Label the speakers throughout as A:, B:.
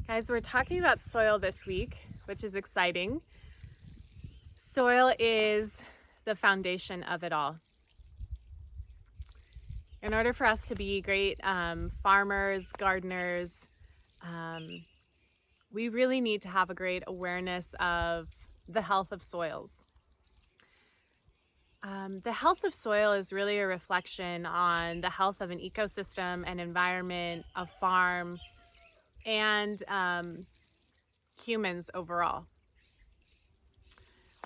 A: Guys, we're talking about soil this week, which is exciting. Soil is the foundation of it all. In order for us to be great farmers, gardeners, we really need to have a great awareness of the health of soils. The health of soil is really a reflection on the health of an ecosystem, an environment, a farm, and humans overall.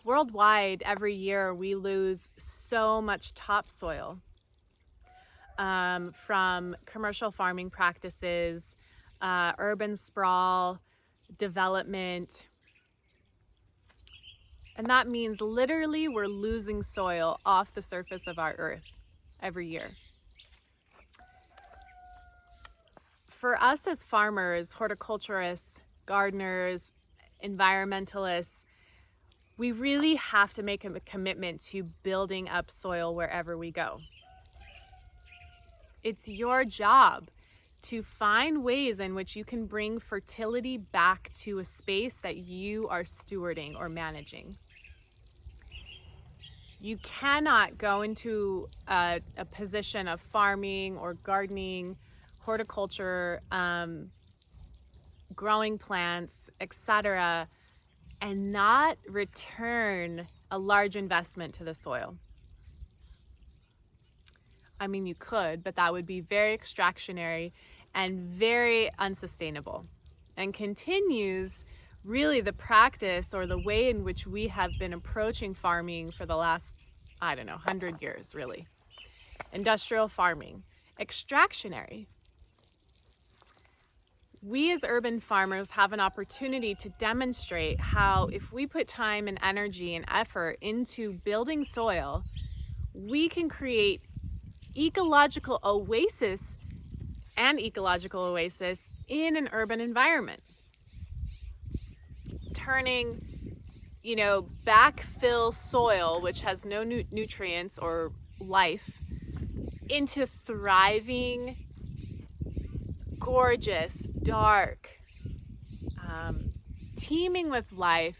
A: Worldwide, every year we lose so much topsoil from commercial farming practices, urban sprawl, development. And that means literally we're losing soil off the surface of our earth every year. For us as farmers, horticulturists, gardeners, environmentalists, we really have to make a commitment to building up soil wherever we go. It's your job to find ways in which you can bring fertility back to a space that you are stewarding or managing. You cannot go into a position of farming or gardening, horticulture, growing plants, etc., and not return a large investment to the soil. I mean, you could, but that would be very extractionary and very unsustainable, and continues really the practice or the way in which we have been approaching farming for the last, 100 years, really. Industrial farming, extractionary. We as urban farmers have an opportunity to demonstrate how if we put time and energy and effort into building soil, we can create ecological oasis in an urban environment. Turning, backfill soil, which has no nutrients or life, into thriving, gorgeous, dark, teeming with life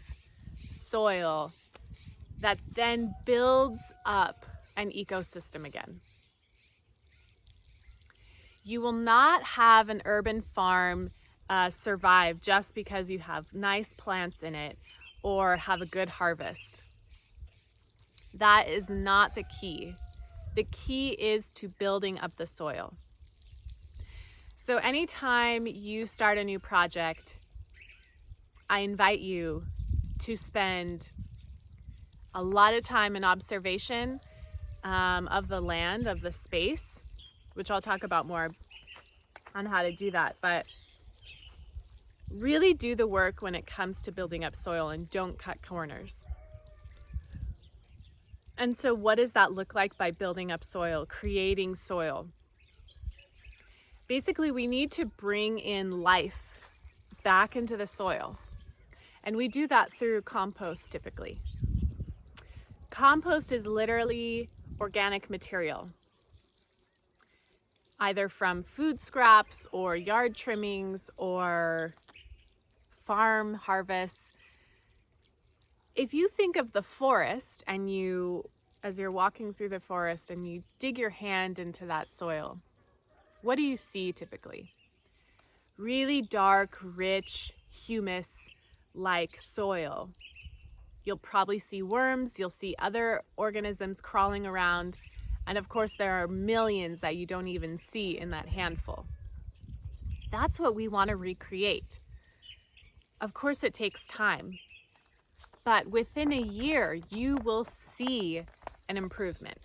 A: soil that then builds up an ecosystem again. You will not have an urban farm survive just because you have nice plants in it or have a good harvest. That is not the key. The key is to building up the soil. So anytime you start a new project, I invite you to spend a lot of time in observation of the land, of the space, which I'll talk about more on how to do that. But really do the work when it comes to building up soil and don't cut corners. And so what does that look like by building up soil, creating soil? Basically, we need to bring in life back into the soil. And we do that through compost typically. Compost is literally organic material, either from food scraps or yard trimmings or farm harvests. If you think of the forest and as you're walking through the forest and you dig your hand into that soil, what do you see typically? Really dark, rich, humus-like soil. You'll probably see worms, you'll see other organisms crawling around, and of course there are millions that you don't even see in that handful. That's what we want to recreate. Of course it takes time, but within a year you will see an improvement.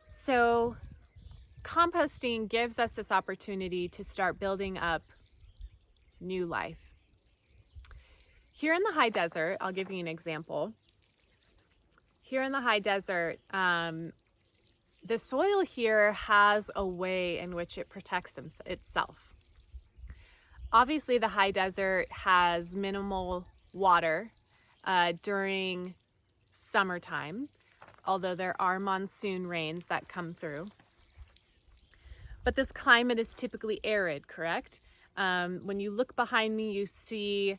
A: So composting gives us this opportunity to start building up new life. Here in the high desert, I'll give you an example. Here in the high desert, the soil here has a way in which it protects itself. Obviously, the high desert has minimal water during summertime, although there are monsoon rains that come through. But this climate is typically arid, correct? When you look behind me, you see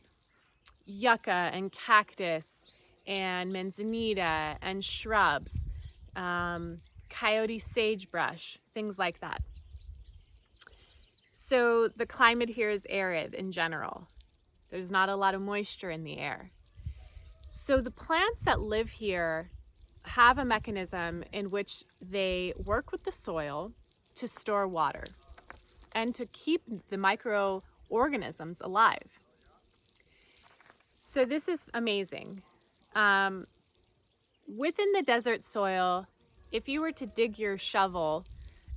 A: yucca and cactus and manzanita and shrubs, coyote sagebrush, things like that. So the climate here is arid in general. There's not a lot of moisture in the air. So the plants that live here have a mechanism in which they work with the soil to store water and to keep the microorganisms alive. So this is amazing. Within the desert soil, if you were to dig your shovel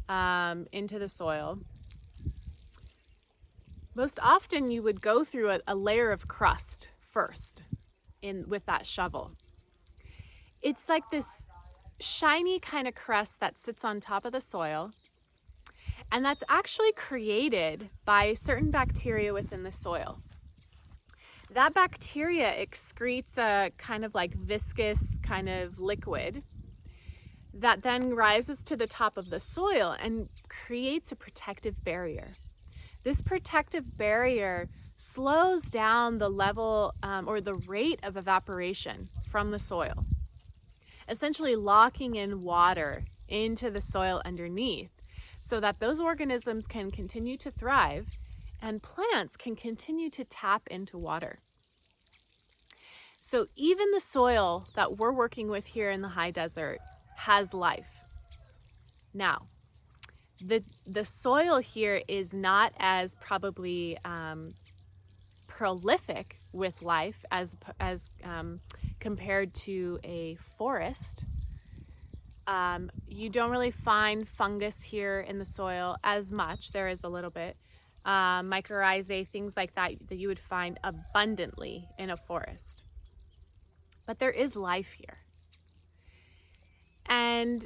A: into the soil, most often you would go through a layer of crust first with that shovel. It's like this shiny kind of crust that sits on top of the soil, and that's actually created by certain bacteria within the soil. That bacteria excretes a kind of like viscous kind of liquid that then rises to the top of the soil and creates a protective barrier. This protective barrier slows down the level or the rate of evaporation from the soil, essentially locking in water into the soil underneath so that those organisms can continue to thrive and plants can continue to tap into water. So even the soil that we're working with here in the high desert has life. Now, the soil here is not as probably prolific with life as compared to a forest. You don't really find fungus here in the soil as much. There is a little bit. Mycorrhizae, things like that you would find abundantly in a forest. But there is life here. And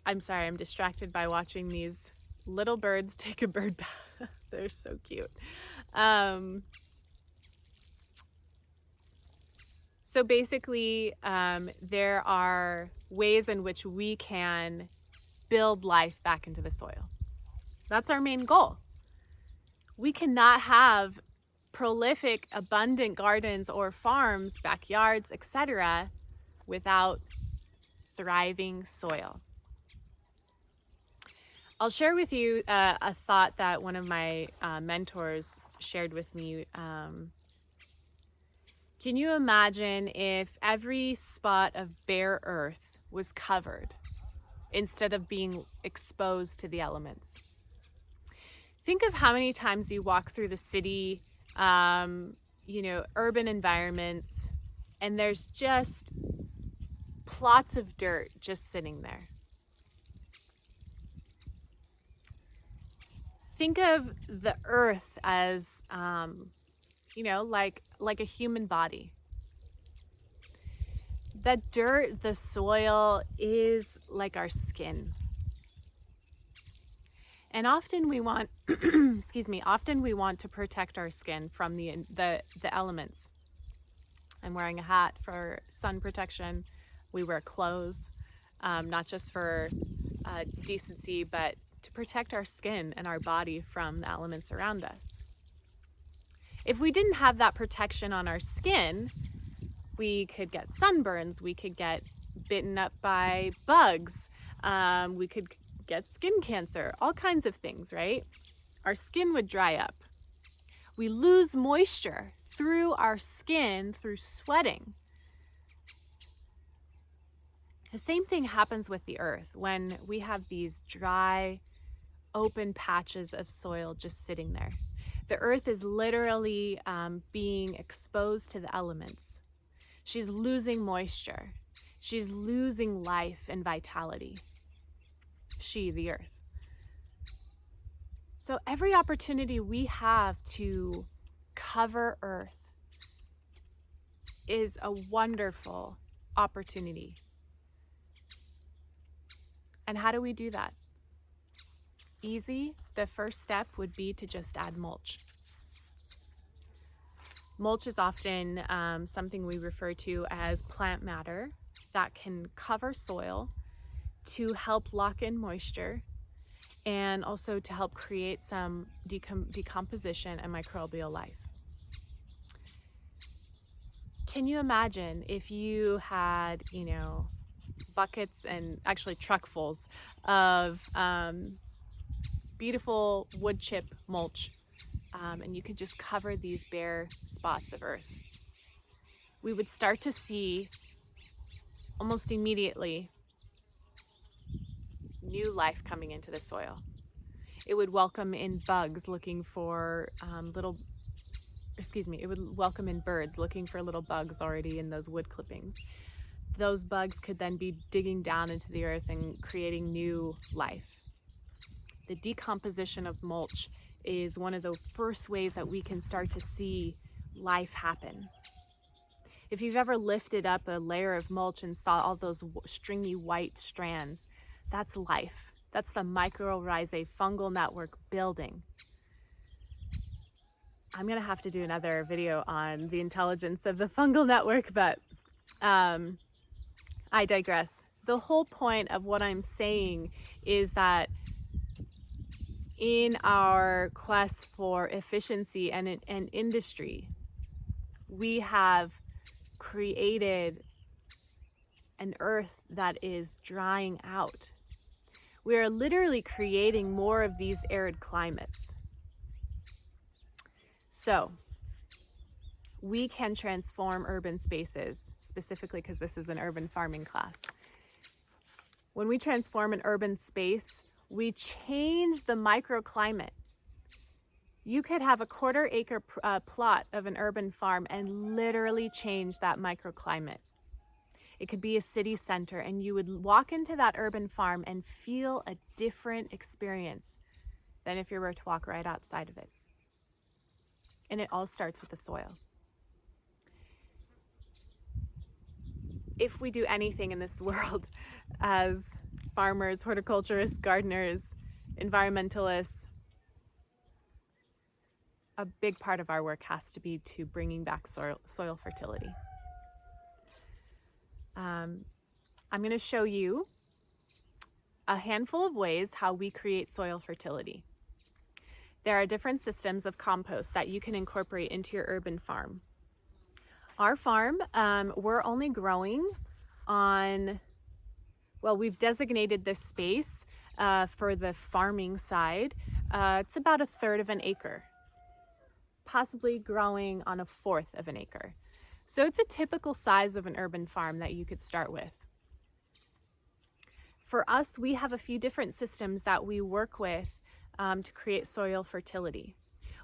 A: I'm sorry, I'm distracted by watching these little birds take a bird bath. They're so cute. So basically, there are ways in which we can build life back into the soil. That's our main goal. We cannot have prolific, abundant gardens or farms, backyards, etc., without thriving soil. I'll share with you a thought that one of my mentors shared with me. Can you imagine if every spot of bare earth was covered instead of being exposed to the elements? Think of how many times you walk through the city, urban environments, and there's just plots of dirt just sitting there. Think of the earth as, like a human body. The dirt, the soil is like our skin. And often we want, often we want to protect our skin from the elements. I'm wearing a hat for sun protection. We wear clothes, not just for decency, but to protect our skin and our body from the elements around us. If we didn't have that protection on our skin, we could get sunburns, we could get bitten up by bugs, we could get skin cancer, all kinds of things, right? Our skin would dry up. We lose moisture through our skin through sweating. The same thing happens with the earth when we have these dry, open patches of soil just sitting there. The earth is literally being exposed to the elements. She's losing moisture. She's losing life and vitality. She, the earth. So every opportunity we have to cover earth is a wonderful opportunity. And how do we do that? Easy. The first step would be to just add mulch. Mulch is often something we refer to as plant matter that can cover soil to help lock in moisture and also to help create some decomposition and microbial life. Can you imagine if you had, buckets and actually truckfuls of beautiful wood chip mulch, and you could just cover these bare spots of earth? We would start to see almost immediately new life coming into the soil. It would welcome in bugs looking for it would welcome in birds looking for little bugs already in those wood clippings. Those bugs could then be digging down into the earth and creating new life. The decomposition of mulch is one of the first ways that we can start to see life happen. If you've ever lifted up a layer of mulch and saw all those stringy white strands, that's life. That's the mycorrhizae fungal network building. I'm gonna have to do another video on the intelligence of the fungal network, but I digress. The whole point of what I'm saying is that in our quest for efficiency and industry, we have created an earth that is drying out. We are literally creating more of these arid climates. So we can transform urban spaces, specifically because this is an urban farming class. When we transform an urban space, we change the microclimate. You could have a 1/4 acre plot of an urban farm and literally change that microclimate. It could be a city center, and you would walk into that urban farm and feel a different experience than if you were to walk right outside of it. And it all starts with the soil. If we do anything in this world as farmers, horticulturists, gardeners, environmentalists, a big part of our work has to be to bringing back soil fertility. I'm going to show you a handful of ways how we create soil fertility. There are different systems of compost that you can incorporate into your urban farm. Our farm, we're only growing on, we've designated this space for the farming side. It's about 1/3 of an acre, possibly growing on 1/4 of an acre. So it's a typical size of an urban farm that you could start with. For us, we have a few different systems that we work with to create soil fertility.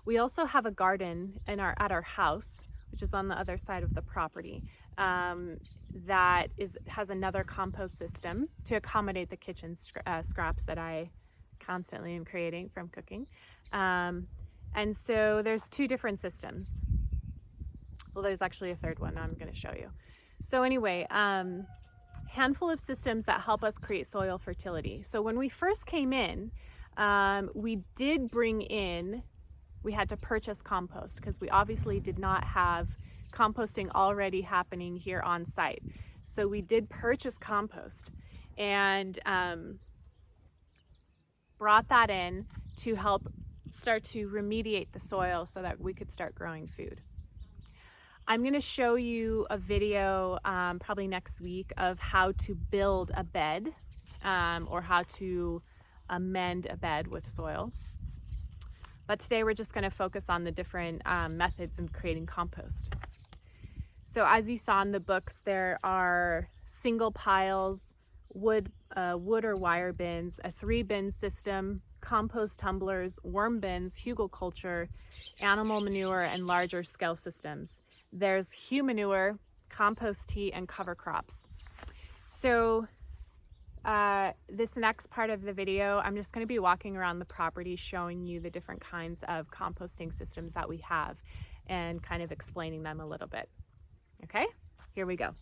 A: We also have a garden at our house, which is on the other side of the property, that has another compost system to accommodate the kitchen scraps that I constantly am creating from cooking. And so there's 2 different systems. Well, there's actually a 3rd one I'm going to show you. So anyway, handful of systems that help us create soil fertility. So when we first came in, we had to purchase compost because we obviously did not have composting already happening here on site. So we did purchase compost and brought that in to help start to remediate the soil so that we could start growing food. I'm going to show you a video probably next week of how to build a bed or how to amend a bed with soil. But today we're just going to focus on the different methods of creating compost. So as you saw in the books, there are single piles, wood or wire bins, a 3-bin system, compost tumblers, worm bins, hugelkultur, animal manure, and larger scale systems. There's humanure, compost tea, and cover crops. So this next part of the video, I'm just going to be walking around the property showing you the different kinds of composting systems that we have and kind of explaining them a little bit. Okay, here we go.